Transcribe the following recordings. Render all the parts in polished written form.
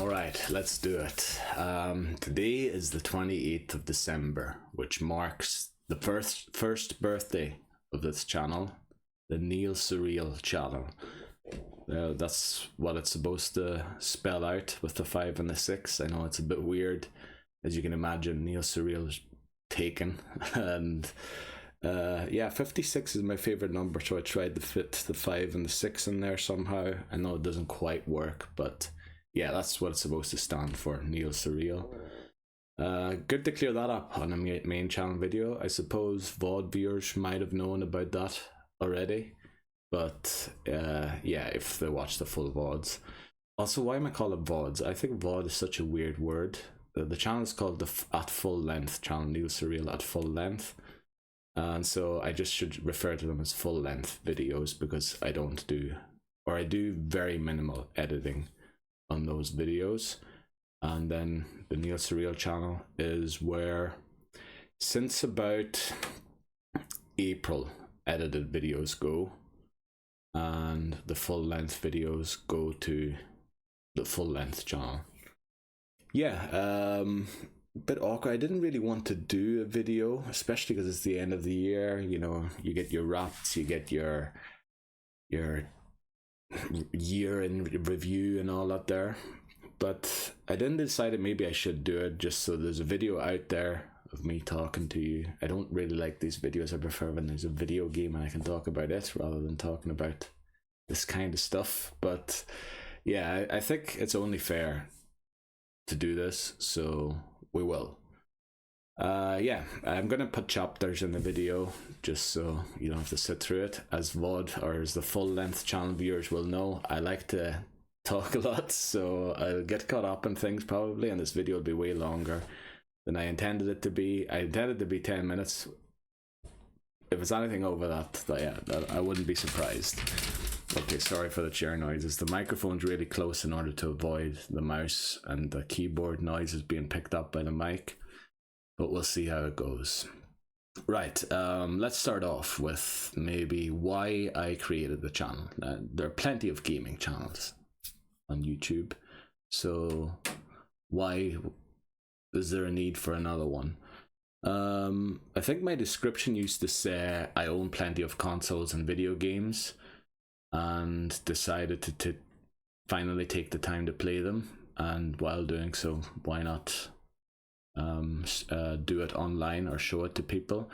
All right, let's do it. Today is the 28th of December, which marks the first birthday of this channel, the Neil Surreal channel. That's what it's supposed to spell out with the 5 and the 6. I know it's a bit weird. As you can imagine, Neil Surreal is taken. And yeah, 56 is my favorite number, so I tried to fit the 5 and the 6 in there somehow. I know it doesn't quite work, but yeah, that's what it's supposed to stand for, Neil Surreal. Good to clear that up on a main channel video. I suppose VOD viewers might have known about that already, but yeah, if they watch the full VODs. Also, why am I calling it VODs? I think VOD is such a weird word. The channel is called the At Full Length channel, Neil Surreal at Full Length. And so I just should refer to them as full length videos, because I don't do, or I do very minimal editing on those videos. And then the Neil Surreal channel is where, since about April, edited videos go, and the full length videos go to the full length channel. Yeah, bit awkward. I didn't really want to do a video, especially because it's the end of the year. You know, you get your wraps, you get your year in review and all that there. But I then decided maybe I should do it just so there's a video out there of me talking to you. I don't really like these videos. I prefer when there's a video game and I can talk about it rather than talking about this kind of stuff. But yeah, I think it's only fair to do this, so we will. Yeah, I'm gonna put chapters in the video just so you don't have to sit through it. As VOD, or as the full length channel viewers will know, I like to talk a lot, so I'll get caught up in things probably, and this video will be way longer than I intended it to be. I intended it to be 10 minutes. If it's anything over that, yeah, I wouldn't be surprised. Okay, sorry for the chair noises. The microphone's really close in order to avoid the mouse and the keyboard noises being picked up by the mic, but we'll see how it goes. Right, let's start off with maybe why I created the channel. There are plenty of gaming channels on YouTube, so why is there a need for another one? I think my description used to say I own plenty of consoles and video games, and decided to finally take the time to play them, and while doing so, why not do it online or show it to people.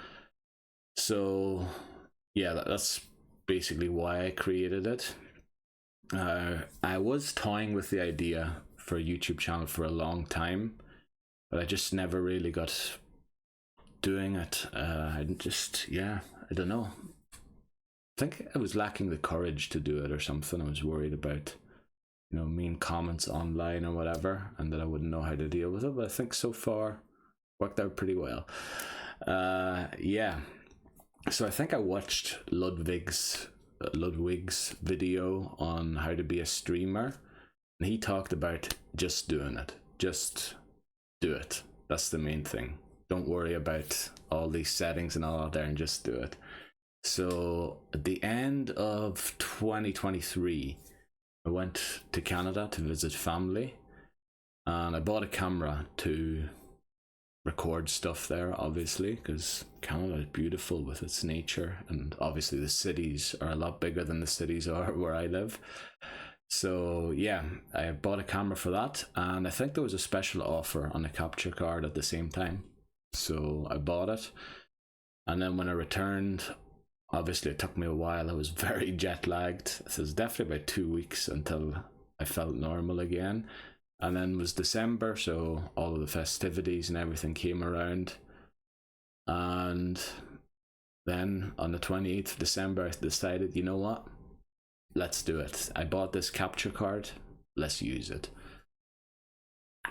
So yeah, that's basically why I created it. I was toying with the idea for a YouTube channel for a long time, but I just never really got doing it. I don't know. I think I was lacking the courage to do it or something. I was worried about, you know, mean comments online or whatever, and that I wouldn't know how to deal with it. But I think so far worked out pretty well. Yeah. So I think I watched Ludwig's video on how to be a streamer, and he talked about just doing it. Just do it. That's the main thing. Don't worry about all these settings and all out there, and just do it. So at the end of 2023, I went to Canada to visit family, and I bought a camera to record stuff there, obviously, because Canada is beautiful with its nature, and obviously the cities are a lot bigger than the cities are where I live. So yeah, I bought a camera for that, and I think there was a special offer on a capture card at the same time, so I bought it. And then when I returned, obviously it took me a while. I was very jet lagged, so it was definitely about 2 weeks until I felt normal again. And then it was December, so all of the festivities and everything came around. And then on the 28th of December, I decided, you know what? Let's do it. I bought this capture card. Let's use it.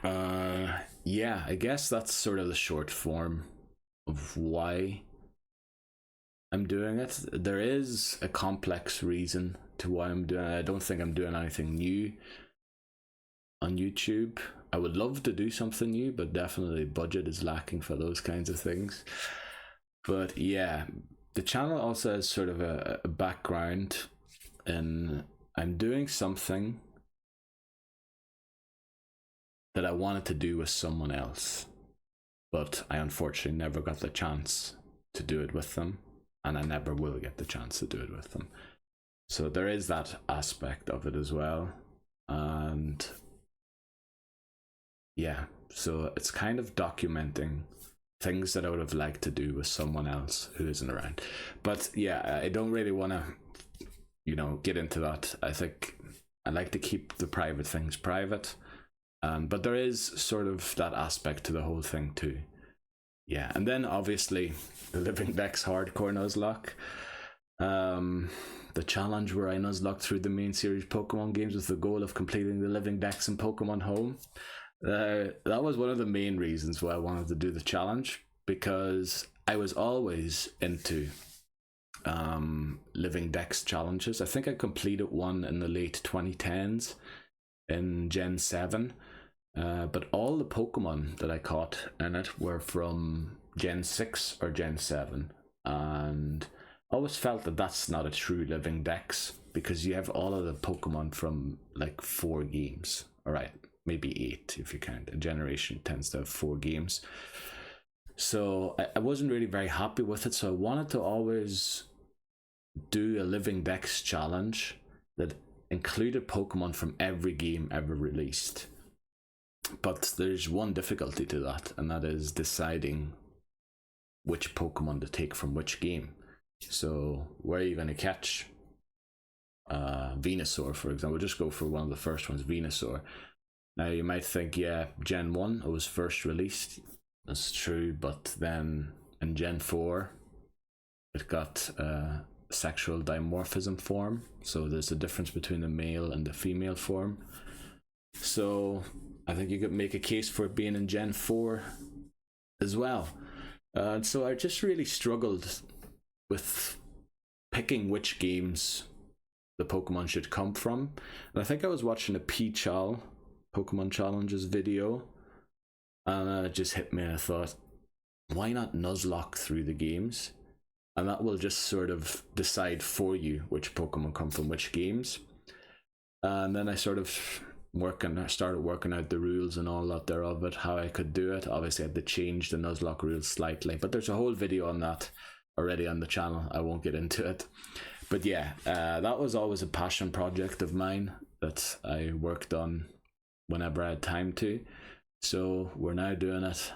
Yeah, I guess that's sort of the short form of why I'm doing it. There is a complex reason to why I'm doing it. I don't think I'm doing anything new on YouTube. I would love to do something new, but definitely budget is lacking for those kinds of things. But yeah, the channel also has sort of a background, and I'm doing something that I wanted to do with someone else, but I unfortunately never got the chance to do it with them, and I never will get the chance to do it with them. So there is that aspect of it as well. And yeah, so it's kind of documenting things that I would have liked to do with someone else who isn't around. But yeah, I don't really want to, get into that. I think I like to keep the private things private. But there is sort of that aspect to the whole thing too. Yeah, and then obviously the Living Dex Hardcore Nuzlocke. The challenge where I nuzlocked through the main series Pokemon games with the goal of completing the Living Dex in Pokemon Home. That was one of the main reasons why I wanted to do the challenge, because I was always into Living Dex challenges. I think I completed one in the late 2010s in Gen 7, but all the Pokemon that I caught in it were from Gen 6 or Gen 7, and I always felt that that's not a true Living Dex, because you have all of the Pokemon from like 4 games. All right, maybe 8 if you count. A generation tends to have 4 games. So I wasn't really very happy with it, so I wanted to always do a Living Dex challenge that included Pokemon from every game ever released. But there's one difficulty to that, and that is deciding which Pokemon to take from which game. So where are you going to catch Venusaur, for example? We'll just go for one of the first ones, Venusaur. Now you might think, yeah, Gen 1 it was first released. That's true, but then in Gen 4 it got sexual dimorphism form, so there's a difference between the male and the female form. So I think you could make a case for it being in Gen 4 as well. So I just really struggled with picking which games the Pokemon should come from. And I think I was watching a P-Chal Pokemon Challenges video, and it just hit me, and I thought, why not Nuzlocke through the games? And that will just sort of decide for you which Pokemon come from which games. And then I sort of started working out the rules and all that there of it, how I could do it. Obviously I had to change the Nuzlocke rules slightly, but there's a whole video on that already on the channel. I won't get into it. But yeah, that was always a passion project of mine that I worked on whenever I had time to. So we're now doing it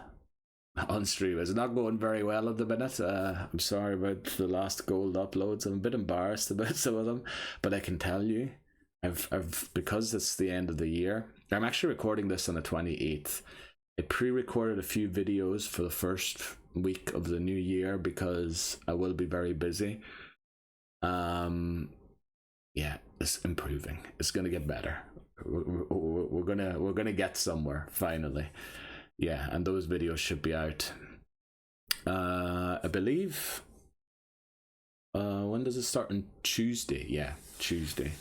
on stream. It's not going very well at the minute. I'm sorry about the last gold uploads. I'm a bit embarrassed about some of them, but I can tell you, I've because it's the end of the year. I'm actually recording this on the 28th. I pre-recorded a few videos for the first week of the new year because I will be very busy. Yeah, it's improving. It's gonna get better. We're gonna get somewhere finally. Yeah, and those videos should be out. I believe. When does it start? On Tuesday. Yeah, Tuesday.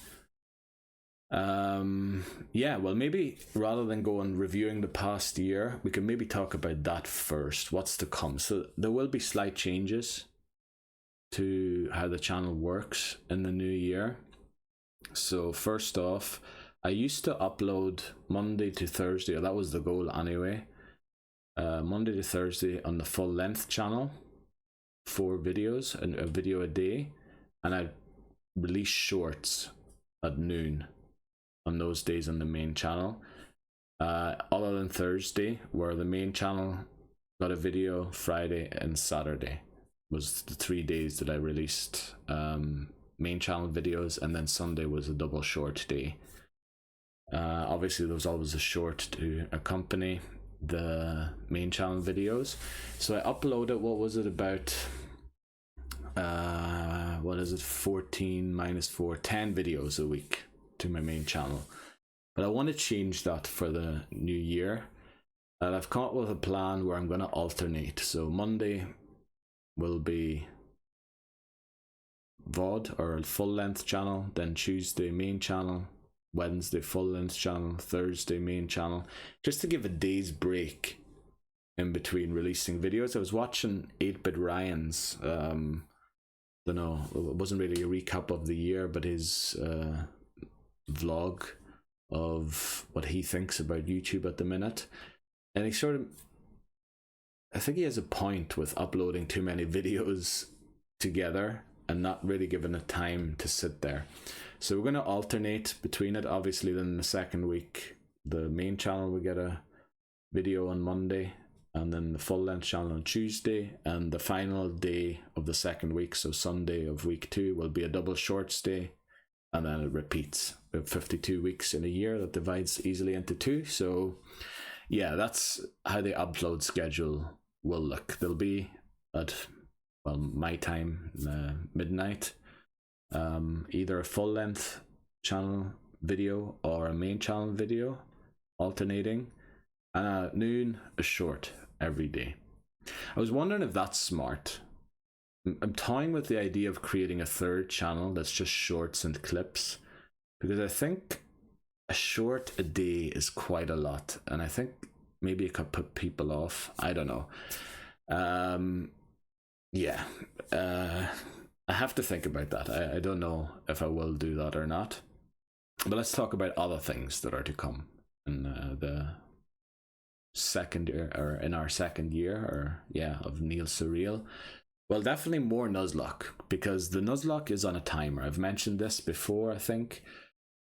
Yeah, well, maybe rather than go on reviewing the past year, we can maybe talk about that first. What's to come? So there will be slight changes to how the channel works in the new year. So first off, I used to upload Monday to Thursday, or that was the goal anyway. Monday to Thursday on the full length channel, 4 videos and a video a day, and I release shorts at noon on those days on the main channel. Other than Thursday, where the main channel got a video, Friday and Saturday was the 3 days that I released main channel videos, and then Sunday was a double short day. Obviously there was always a short to accompany the main channel videos. So I uploaded, what was it, about 14 minus 4, 10 videos a week to my main channel. But I want to change that for the new year, and I've come up with a plan where I'm going to alternate. So Monday will be VOD or full length channel, then Tuesday main channel, Wednesday full length channel, Thursday main channel, just to give a day's break in between releasing videos. I was watching 8-Bit Ryan's don't know, it wasn't really a recap of the year, but his vlog of what he thinks about YouTube at the minute. And I think he has a point with uploading too many videos together and not really giving it time to sit there. So we're going to alternate between it. Obviously, then the second week, the main channel will get a video on Monday, and then the full-length channel on Tuesday, and the final day of the second week, so Sunday of week 2, will be a double shorts day, and then it repeats. We have 52 weeks in a year that divides easily into 2. So yeah, that's how the upload schedule will look. They'll be at, well, my time, midnight, either a full-length channel video or a main channel video, alternating, and at noon a short every day. I was wondering if that's smart. I'm toying with the idea of creating a third channel that's just shorts and clips, because I think a short a day is quite a lot, and I think maybe it could put people off. I don't know. I have to think about that. I don't know if I will do that or not. But let's talk about other things that are to come in the second year, or in our second year, of Neil Surreal. Well, definitely more Nuzlocke, because the Nuzlocke is on a timer. I've mentioned this before, I think.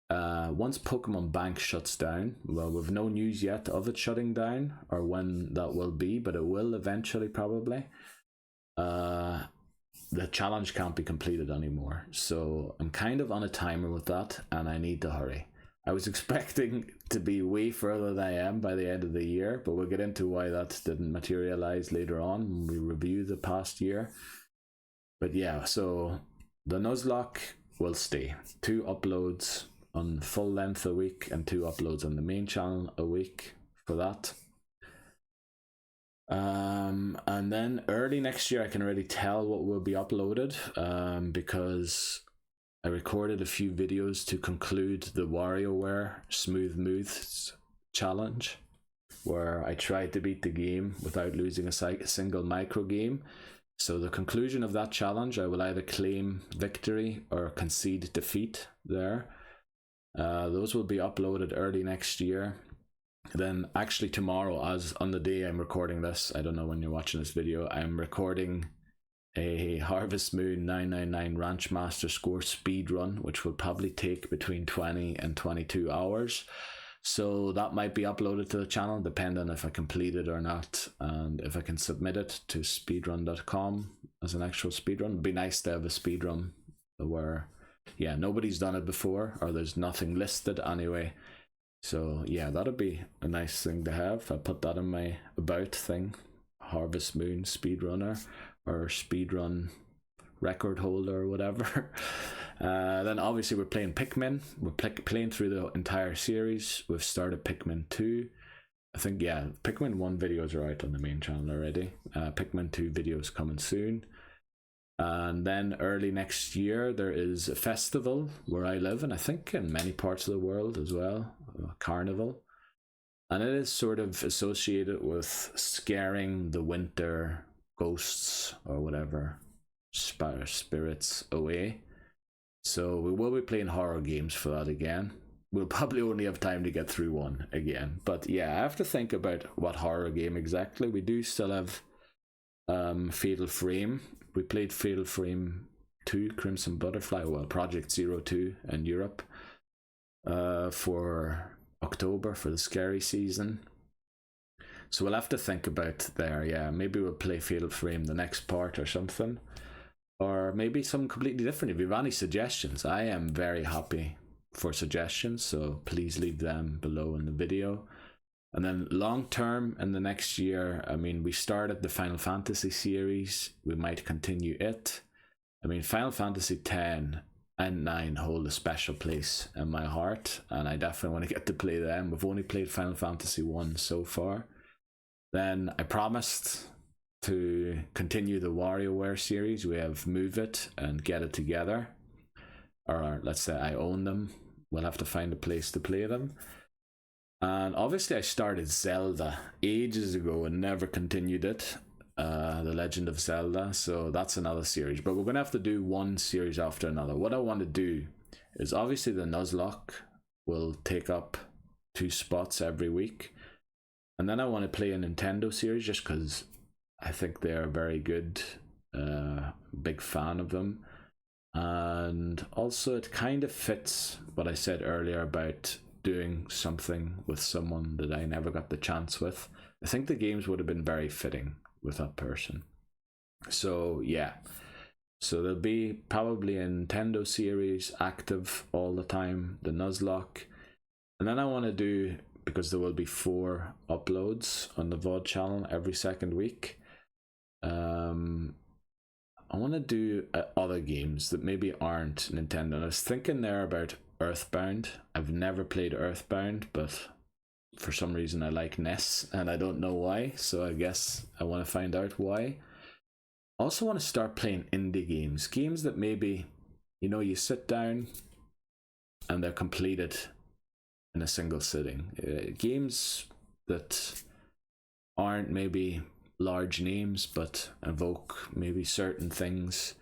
Once Pokemon Bank shuts down, well, we've no news yet of it shutting down or when that will be, but it will eventually, probably. The challenge can't be completed anymore, so I'm kind of on a timer with that, and I need to hurry. I was expecting to be way further than I am by the end of the year, but we'll get into why that didn't materialize later on when we review the past year. But yeah, so the Nuzlocke will stay. 2 uploads on full length a week and 2 uploads on the main channel a week for that. And then early next year I can already tell what will be uploaded, because I recorded a few videos to conclude the WarioWare Smooth Moves challenge, where I tried to beat the game without losing a single micro game. So the conclusion of that challenge, I will either claim victory or concede defeat there. Those will be uploaded early next year. Then actually tomorrow, as on the day I'm recording this, I don't know when you're watching this video, I'm recording a Harvest Moon 999 Ranch Master Score speed run, which will probably take between 20 and 22 hours. So that might be uploaded to the channel, depending if I complete it or not, and if I can submit it to speedrun.com as an actual speedrun. It'd be nice to have a speedrun where, yeah, nobody's done it before, or there's nothing listed anyway. So yeah, that'd be a nice thing to have. I put that in my about thing, Harvest Moon speedrunner, or speedrun record holder, or whatever. Then obviously we're playing Pikmin. We're playing through the entire series. We've started Pikmin 2. I think, yeah, Pikmin 1 videos are out on the main channel already. Pikmin 2 videos coming soon. And then early next year there is a festival where I live, and I think in many parts of the world as well, a carnival. And it is sort of associated with scaring the winter ghosts or whatever, spirits away. So we will be playing horror games for that again. We'll probably only have time to get through one again. But yeah, I have to think about what horror game exactly. We do still have Fatal Frame. We played Fatal Frame 2, Crimson Butterfly, well, Project 02 in Europe for October, for the scary season. So we'll have to think about there, yeah. Maybe we'll play Fatal Frame the next part or something. Or maybe something completely different. If you have any suggestions, I am very happy for suggestions, so please leave them below in the video. And then long term, in the next year, I mean, we started the Final Fantasy series. We might continue it. I mean, Final Fantasy 10 and 9 hold a special place in my heart, and I definitely want to get to play them. We've only played Final Fantasy 1 so far. Then I promised to continue the WarioWare series. We have Move It and Get It Together, or let's say I own them. We'll have to find a place to play them. And obviously I started Zelda ages ago and never continued it, The Legend of Zelda, so that's another series. But we're going to have to do one series after another. What I want to do is obviously the Nuzlocke will take up 2 spots every week. And then I want to play a Nintendo series just because I think they're very good. Big fan of them. And also it kind of fits what I said earlier about doing something with someone that I never got the chance with. I think the games would have been very fitting with that person. So yeah, so there'll be probably a Nintendo series active all the time, the Nuzlocke. And then I want to do, because there will be 4 uploads on the VOD channel every second week, I want to do other games that maybe aren't Nintendo. And I was thinking there about Earthbound. I've never played Earthbound, but for some reason I like NES and I don't know why, so I guess I want to find out why. I also want to start playing indie games that maybe, you know, you sit down and they're completed in a single sitting. Games that aren't maybe large names but evoke maybe certain things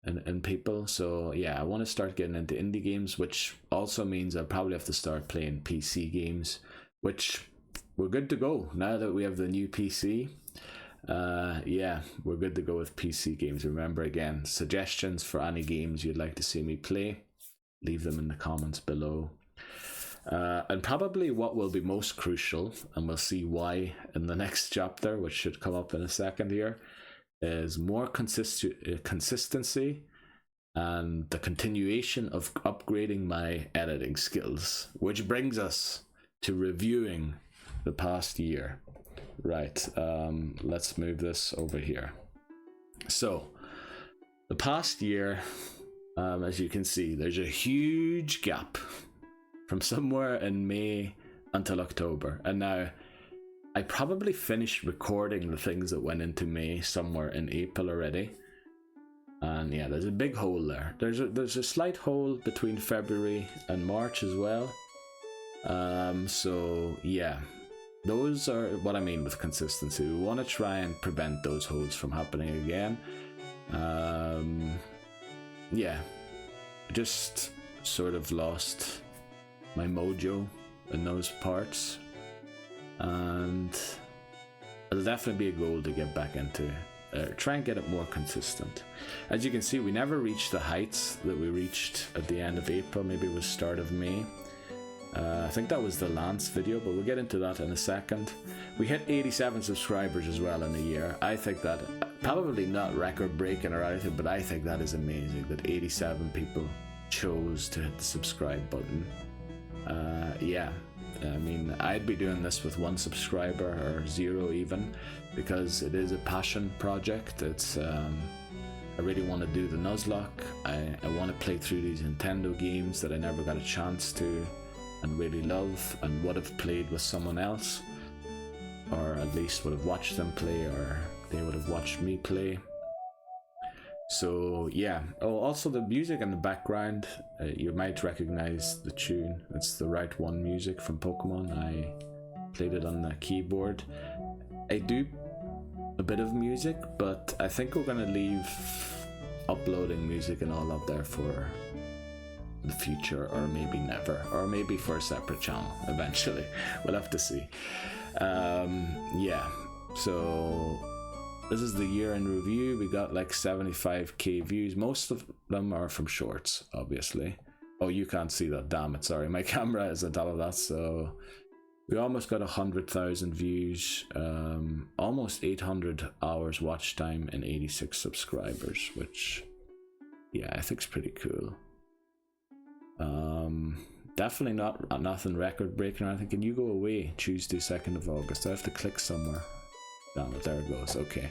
in people. So yeah, I want to start getting into indie games, which also means I'll probably have to start playing PC games, which we're good to go now that we have the new PC. Yeah, we're good to go with PC games. Remember, again, suggestions for any games you'd like to see me play, leave them in the comments below. And probably what will be most crucial, and we'll see why in the next chapter, which should come up in a second here, is more consistency and the continuation of upgrading my editing skills, which brings us to reviewing the past year. Right, let's move this over here. So, the past year, as you can see, there's a huge gap from somewhere in May until October. And now, I probably finished recording the things that went into May somewhere in April already. And yeah, there's a big hole there. There's a slight hole between February and March as well. So yeah, those are what I mean with consistency. We want to try and prevent those holes from happening again. Yeah, just sort of lost my mojo in those parts, and it'll definitely be a goal to get back into, try and get it more consistent. As you can see, we never reached the heights that we reached at the end of April. Maybe it was start of May. I think that was the Lance video, but we'll get into that in a second. We hit 87 subscribers as well in a year. I think that, probably not record breaking or anything, but I think that is amazing that 87 people chose to hit the subscribe button. Yeah, I mean, I'd be doing this with 1 subscriber or 0 even, because it is a passion project. It's I really want to do the Nuzlocke. I want to play through these Nintendo games that I never got a chance to and really love, and would have played with someone else, or at least would have watched them play, or they would have watched me play. So yeah. Oh, also the music in the background, you might recognize the tune. It's the Right One music from Pokemon. I played it on the keyboard. I do a bit of music, but I think we're gonna leave uploading music and all up there for the future, or maybe never, or maybe for a separate channel eventually. We'll have to see. Yeah, so this is the year in review. We got like 75k views. Most of them are from shorts, obviously. Oh, you can't see that, damn it, sorry, my camera isn't all of that. So we almost got 100,000 views, almost 800 hours watch time, and 86 subscribers, which, yeah, I think is pretty cool. Definitely nothing record breaking or anything. Can you go away? Tuesday, 2nd of August. I have to click somewhere. Damn it, there it goes. Okay.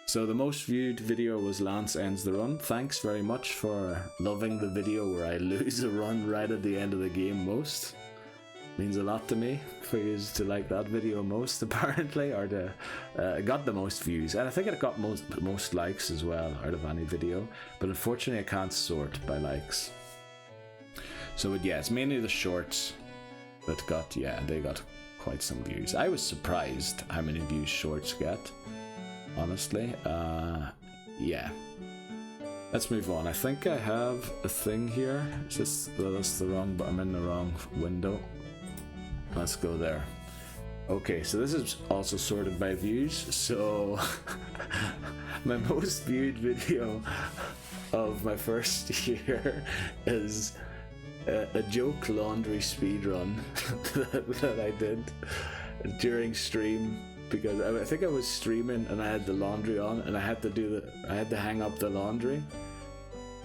So the most viewed video was Lance Ends the Run. Thanks very much for loving the video where I lose a run right at the end of the game most. Means a lot to me for you to like that video most, apparently, or it got the most views, and I think it got most likes as well out of any video, but unfortunately I can't sort by likes. So yeah, it's mainly the shorts that got, yeah, they got quite some views. I was surprised how many views shorts get, honestly. Yeah. let's move on. I think I have a thing here. It's just that's the wrong, but I'm in the wrong window. Let's go there. Okay, so this is also sorted by views. So my most viewed video of my first year is a joke laundry speed run that I did during stream, because I think I was streaming and I had the laundry on and I had to hang up the laundry,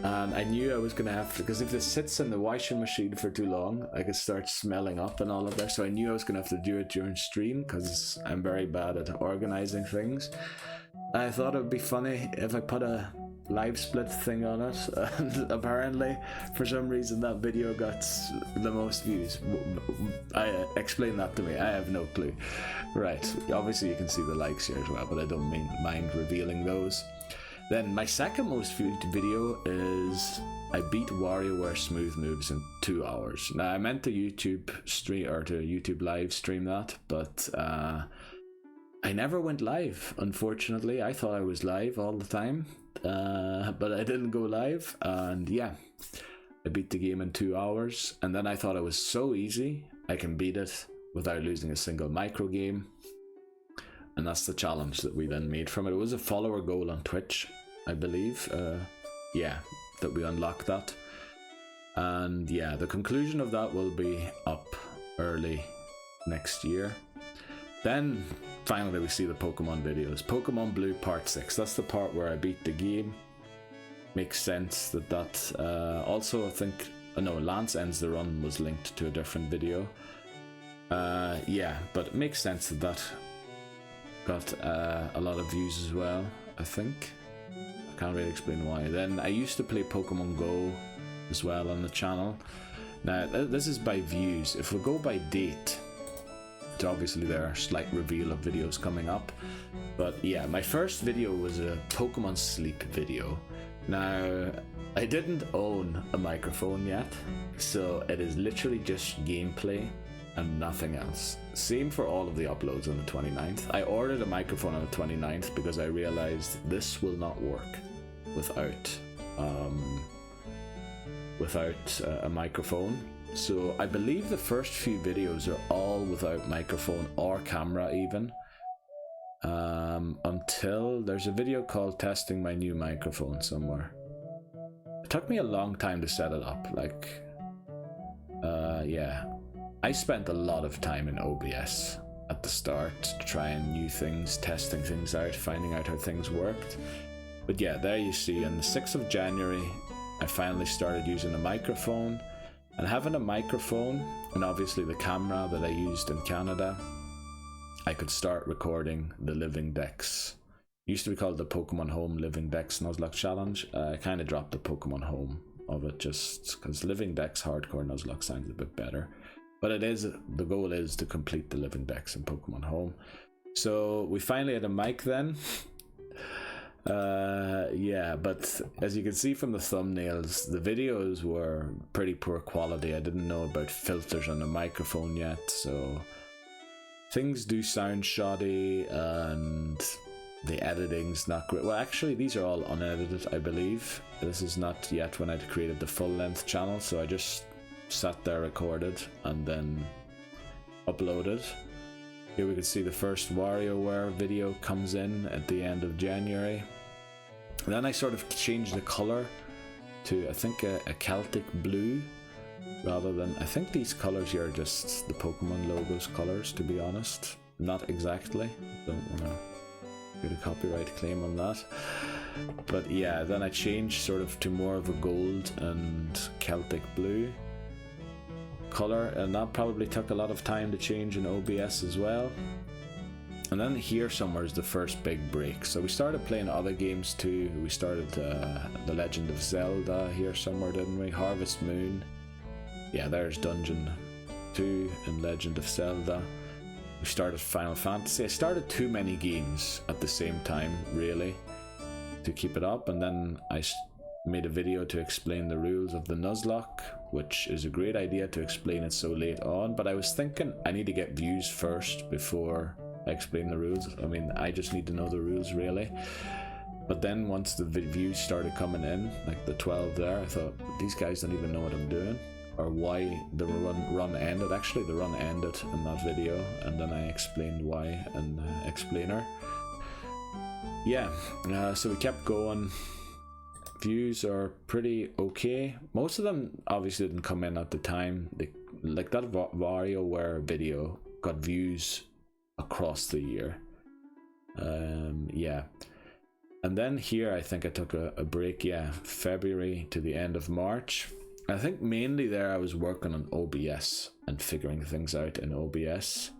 and I knew I was gonna have to, because if this sits in the washing machine for too long I could start smelling up and all of that, so I knew I was gonna have to do it during stream because I'm very bad at organizing things. I thought it would be funny if I put a live split thing on it, and apparently for some reason that video got the most views. Explain that to me, I have no clue. Right, obviously you can see the likes here as well, but I don't mind revealing those. Then my second most viewed video is I beat WarioWare Smooth Moves in 2 hours. Now I meant to YouTube stream, or to YouTube live stream that, but I never went live, unfortunately. I thought I was live all the time, but I didn't go live, and yeah, I beat the game in 2 hours, and then I thought it was so easy, I can beat it without losing a single micro game, and that's the challenge that we then made from it. It was a follower goal on Twitch, I believe, yeah, that we unlocked that, and yeah, the conclusion of that will be up early next year. Then finally we see the Pokemon videos. Pokemon Blue Part 6, that's the part where I beat the game. Makes sense that also I think, no, Lance Ends the Run was linked to a different video. Yeah, but it makes sense that got a lot of views as well, I think. I can't really explain why. Then I used to play Pokemon Go as well on the channel. Now this is by views. If we go by date, obviously there are slight reveal of videos coming up, but yeah, my first video was a Pokemon Sleep video. Now I didn't own a microphone yet, so it is literally just gameplay and nothing else. Same for all of the uploads on the 29th. I ordered a microphone on the 29th because I realized this will not work without a microphone. So I believe the first few videos are all without microphone or camera even, until there's a video called Testing My New Microphone somewhere. It took me a long time to set it up, like, yeah, I spent a lot of time in OBS at the start, trying new things, testing things out, finding out how things worked. But yeah, there you see, on the 6th of January I finally started using a microphone. And having a microphone, and obviously the camera that I used in Canada, I could start recording the Living Dex. It used to be called the Pokemon Home Living Dex Nuzlocke Challenge. I kind of dropped the Pokemon Home of it just because Living Dex Hardcore Nuzlocke sounds a bit better. But it is, the goal is to complete the Living Dex in Pokemon Home. So we finally had a mic then. Yeah, but as you can see from the thumbnails, the videos were pretty poor quality. I didn't know about filters on the microphone yet, so things do sound shoddy and the editing's not great. Well, actually these are all unedited, I believe. This is not yet when I'd created the full-length channel, so I just sat there, recorded, and then uploaded. Here we can see the first WarioWare video comes in at the end of January. And then I sort of changed the colour to, I think, a Celtic blue, rather than, I think these colours here are just the Pokemon logos colours, to be honest. Not exactly, don't want to get a copyright claim on that. But yeah, then I changed sort of to more of a gold and Celtic blue colour, and that probably took a lot of time to change in OBS as well. And then here somewhere is the first big break. So we started playing other games too. We started The Legend of Zelda here somewhere, didn't we? Harvest Moon. Yeah, there's Dungeon 2 and Legend of Zelda. We started Final Fantasy. I started too many games at the same time, really, to keep it up. And then I made a video to explain the rules of the Nuzlocke, which is a great idea to explain it so late on. But I was thinking I need to get views first before I explain the rules. I mean, I just need to know the rules, really. But then once the views started coming in, like the 12 there, I thought, these guys don't even know what I'm doing, or why the run ended. Actually, the run ended in that video, and then I explained why in the explainer. Yeah, so we kept going. Views are pretty okay. Most of them obviously didn't come in at the time. Like that WarioWare video got views across the year. Yeah. And then here I think I took a break, yeah, February to the end of March. I think mainly there I was working on OBS and figuring things out in OBS.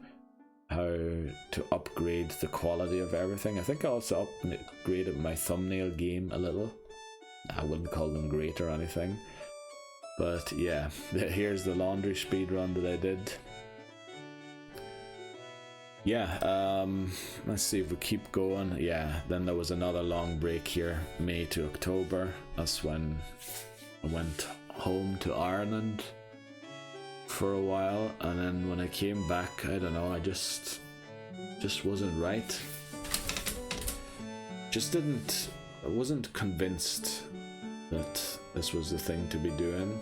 How to upgrade the quality of everything. I think I also upgraded my thumbnail game a little. I wouldn't call them great or anything. But yeah, here's the laundry speed run that I did. Yeah, let's see if we keep going. Yeah, then there was another long break here, May to October. That's when I went home to Ireland for a while, and then when I came back, I don't know, I just wasn't right. I wasn't convinced that this was the thing to be doing.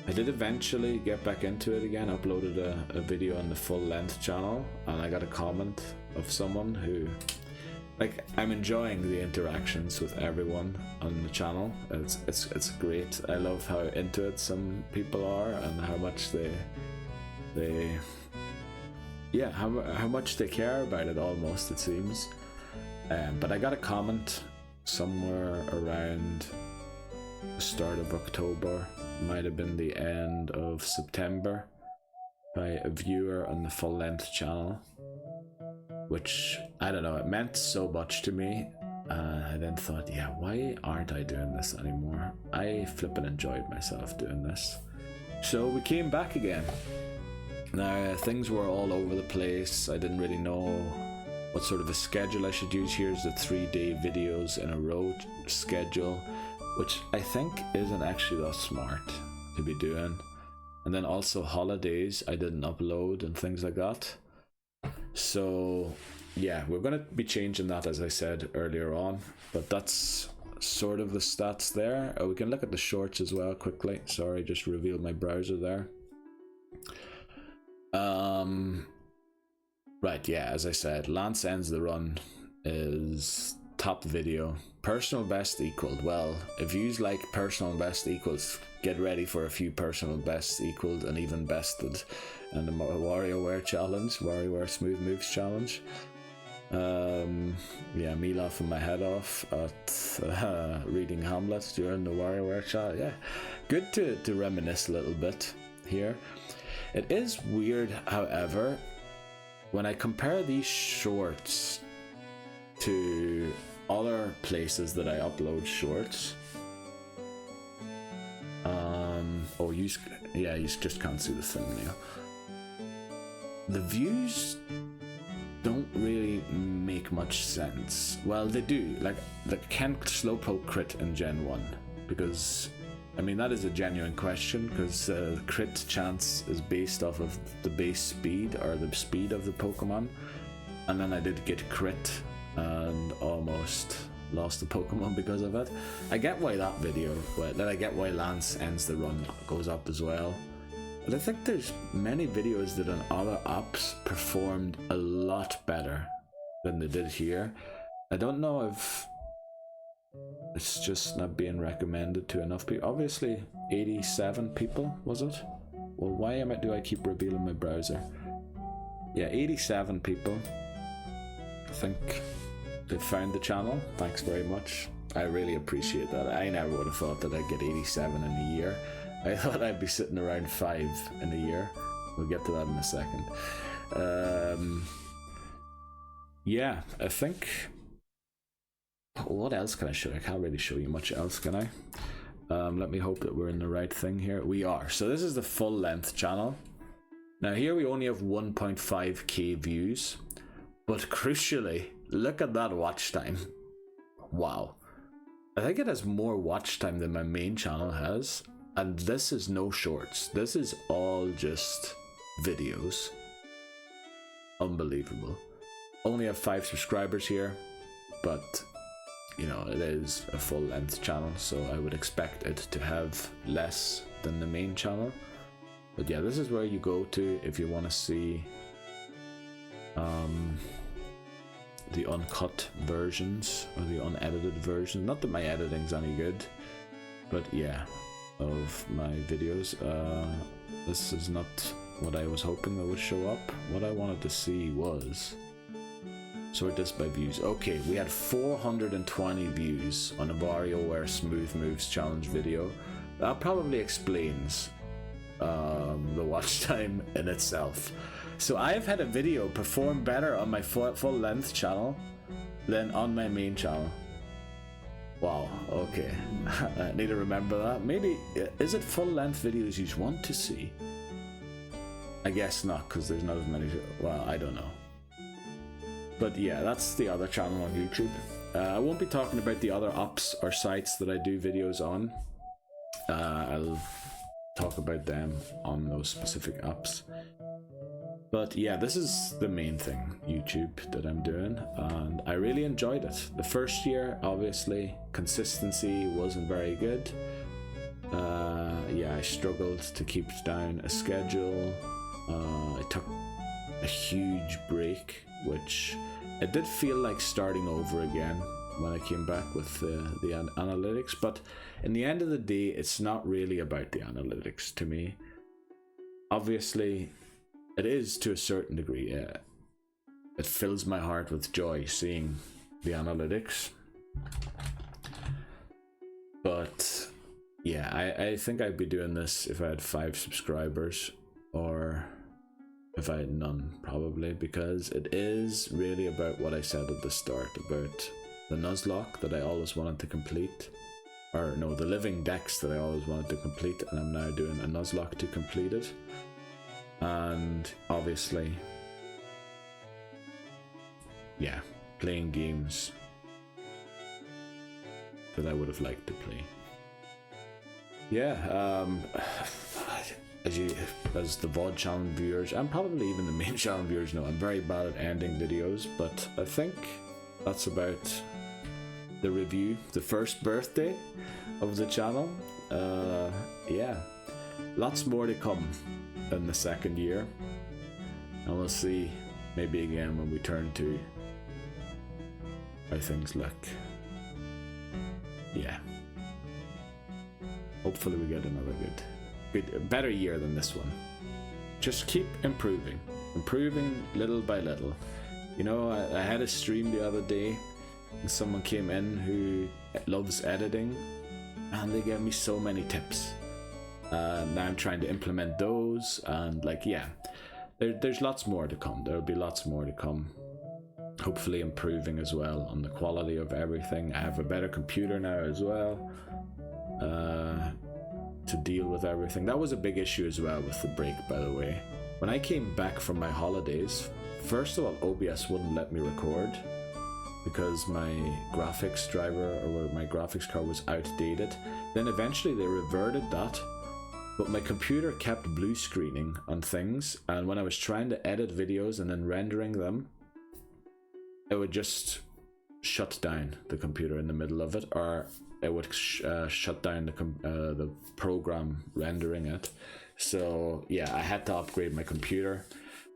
I did eventually get back into it again, uploaded a video on the full length channel, and I got a comment of someone who, like, I'm enjoying the interactions with everyone on the channel. It's great. I love how into it some people are, and how much how much they care about it, almost, it seems. But I got a comment somewhere around the start of October, might have been the end of September, by a viewer on the full length channel, which, I don't know, it meant so much to me. I then thought, yeah, why aren't I doing this anymore? I flippin' enjoyed myself doing this. So we came back again. Now, things were all over the place. I didn't really know what sort of a schedule I should use. Here's the 3-day videos in a row schedule, which I think isn't actually that smart to be doing. And then also holidays, I didn't upload and things like that. So yeah, we're going to be changing that, as I said earlier on, but that's sort of the stats there. We can look at the shorts as well quickly. Sorry, just revealed my browser there. Right, yeah, as I said, Lance Ends the Run is top video. Personal best equaled. Well, if you like personal best equals, get ready for a few personal bests equaled and even bested in the WarioWare challenge, WarioWare Smooth Moves challenge. Yeah, me laughing my head off at reading Hamlet during the WarioWare challenge. Yeah, good to reminisce a little bit here. It is weird, however, when I compare these shorts to other places that I upload shorts. You just can't see the thumbnail. The views don't really make much sense. Well, they do. Like the Kent Slowpoke crit in Gen 1, because I mean that is a genuine question, because the crit chance is based off of the base speed, or the speed of the Pokemon, and then I did get crit and almost lost the Pokemon because of it. I get why that video, I get why Lance Ends the Run goes up as well. But I think there's many videos that on other apps performed a lot better than they did here. I don't know if it's just not being recommended to enough people. Obviously 87 people, was it? Well, why do I keep revealing my browser? Yeah, 87 people. I think they found the channel. Thanks very much. I really appreciate that. I never would have thought that I'd get 87 in a year. I thought I'd be sitting around 5 in a year. We'll get to that in a second. Yeah, I think... What else can I show? I can't really show you much else, can I? Let me hope that we're in the right thing here. We are. So this is the full length channel. Now here we only have 1.5k views. But crucially, look at that watch time. Wow. I think it has more watch time than my main channel has. And this is no shorts. This is all just videos. Unbelievable. Only have 5 subscribers here. But you know, it is a full-length channel, so I would expect it to have less than the main channel. But yeah, this is where you go to if you want to see the uncut versions or the unedited version. Not that my editing's any good, but yeah, of my videos. This is not what I was hoping that would show up. What I wanted to see was sort this by views. Okay, we had 420 views on a WarioWare Smooth Moves Challenge video. That probably explains the watch time in itself. So I've had a video perform better on my full length channel than on my main channel. Wow, okay. I need to remember that. Maybe, is it full length videos you want to see? I guess not, because there's not as many. Well, I don't know. But yeah, that's the other channel on YouTube. I won't be talking about the other apps or sites that I do videos on. I'll talk about them on those specific apps. But yeah, this is the main thing, YouTube, that I'm doing, and I really enjoyed it. The first year, obviously, consistency wasn't very good. Yeah, I struggled to keep down a schedule. I took a huge break, which it did feel like starting over again when I came back with the analytics. But in the end of the day, it's not really about the analytics to me. Obviously, it is to a certain degree. It fills my heart with joy seeing the analytics. But yeah, I think I'd be doing this if I had 5 subscribers, or if I had none, probably, because it is really about what I said at the start about the Nuzlocke that I always wanted to complete, or no, the living decks that I always wanted to complete, and I'm now doing a Nuzlocke to complete it. And obviously, yeah, playing games that I would have liked to play. Yeah, as the VOD channel viewers, and probably even the main channel viewers know, I'm very bad at ending videos, but I think that's about the review, the first birthday of the channel. Yeah, lots more to come in the second year, and we'll see maybe again when we turn to how things look. Yeah, hopefully we get another better year than this one. Just keep improving little by little. You know, I had a stream the other day and someone came in who loves editing, and they gave me so many tips. Now I'm trying to implement those, and like, yeah, there's lots more to come. There'll be lots more to come. Hopefully improving as well on the quality of everything. I have a better computer now as well, to deal with everything. That was a big issue as well with the break, by the way. When I came back from my holidays, first of all, OBS wouldn't let me record because my graphics driver, or my graphics card, was outdated. Then eventually they reverted that, but my computer kept blue screening on things, and when I was trying to edit videos and then rendering them, it would just shut down the computer in the middle of it, or it would shut down the program rendering it. So yeah, I had to upgrade my computer,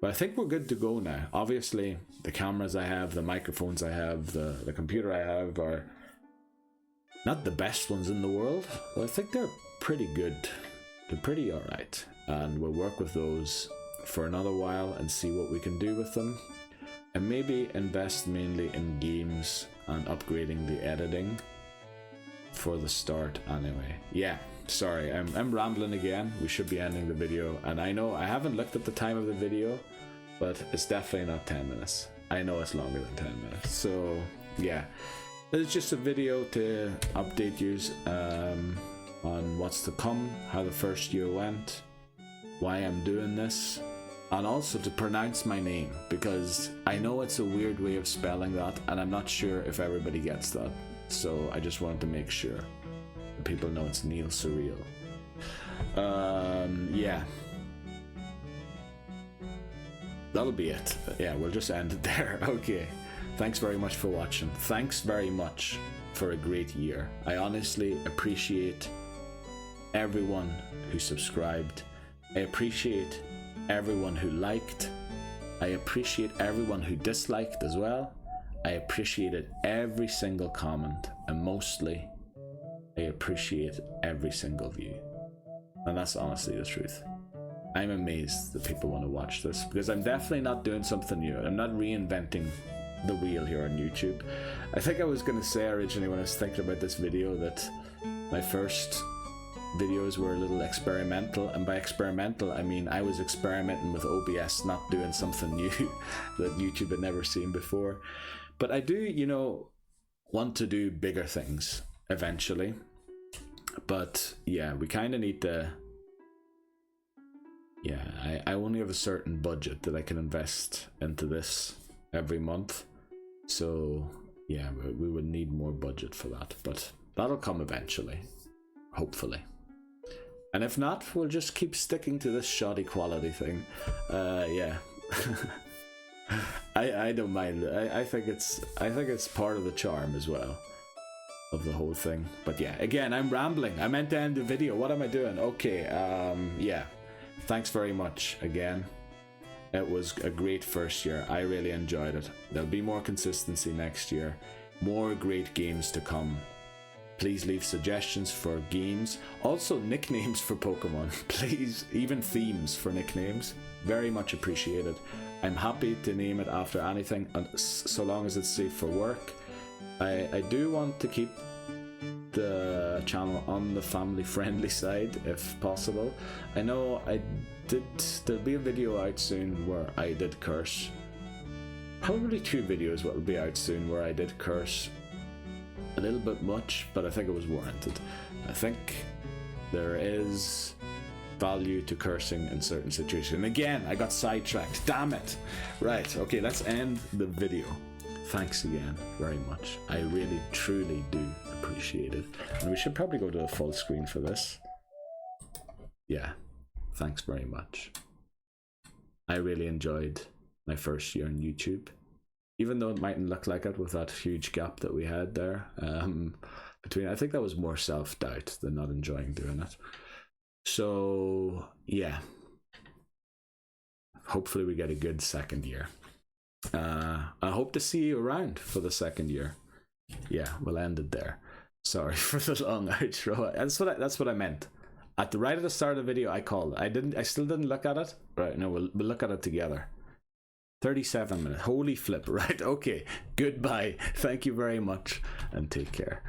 but I think we're good to go now. Obviously, the cameras I have, the microphones I have, the computer I have are not the best ones in the world, but I think they're pretty good. They're pretty alright, and we'll work with those for another while and see what we can do with them, and maybe invest mainly in games and upgrading the editing for the start anyway. Yeah, sorry, I'm rambling again. We should be ending the video, and I know I haven't looked at the time of the video, but it's definitely not 10 minutes. I know it's longer than 10 minutes. So yeah, it's just a video to update you on what's to come, how the first year went, why I'm doing this, and also to pronounce my name, because I know it's a weird way of spelling that, and I'm not sure if everybody gets that. So I just wanted to make sure that people know it's Neil Surreal. Yeah, that'll be it. Yeah, we'll just end it there. Okay, thanks very much for watching. Thanks very much for a great year. I honestly appreciate everyone who subscribed. I appreciate everyone who liked. I appreciate everyone who disliked as well. I appreciated every single comment, and mostly I appreciate every single view. And that's honestly the truth. I'm amazed that people want to watch this, because I'm definitely not doing something new. I'm not reinventing the wheel here on YouTube. I think I was going to say originally when I was thinking about this video that my first videos were a little experimental, and by experimental I mean I was experimenting with OBS, not doing something new that YouTube had never seen before. But I do, you know, want to do bigger things eventually. But yeah, we kind of need to, yeah, I only have a certain budget that I can invest into this every month. So yeah, we would need more budget for that, but that'll come eventually, hopefully. And if not, we'll just keep sticking to this shoddy quality thing. Yeah. I don't mind. I think it's part of the charm as well of the whole thing. But yeah, again, I'm rambling. I meant to end the video. What am I doing? Okay, yeah. Thanks very much again. It was a great first year. I really enjoyed it. There'll be more consistency next year. More great games to come. Please leave suggestions for games. Also nicknames for Pokemon. Please, even themes for nicknames. Very much appreciated. I'm happy to name it after anything, so long as it's safe for work. I do want to keep the channel on the family friendly side if possible. I know there'll be a video out soon where I did curse. Probably 2 videos will be out soon where I did curse a little bit much, but I think it was warranted. I think there is value to cursing in certain situations. And again, I got sidetracked. Damn it! Right, okay, let's end the video. Thanks again very much. I really, truly do appreciate it. And we should probably go to a full screen for this. Yeah, thanks very much. I really enjoyed my first year on YouTube. Even though it mightn't look like it with that huge gap that we had there between, I think that was more self-doubt than not enjoying doing it. So yeah, hopefully we get a good second year. I hope to see you around for the second year. Yeah, we'll end it there. Sorry for the long outro. That's what I meant. Right at the start of the video, I called it. I still didn't look at it. Right, no, we'll look at it together. 37 minutes. Holy flip. Right, okay. Goodbye. Thank you very much and take care.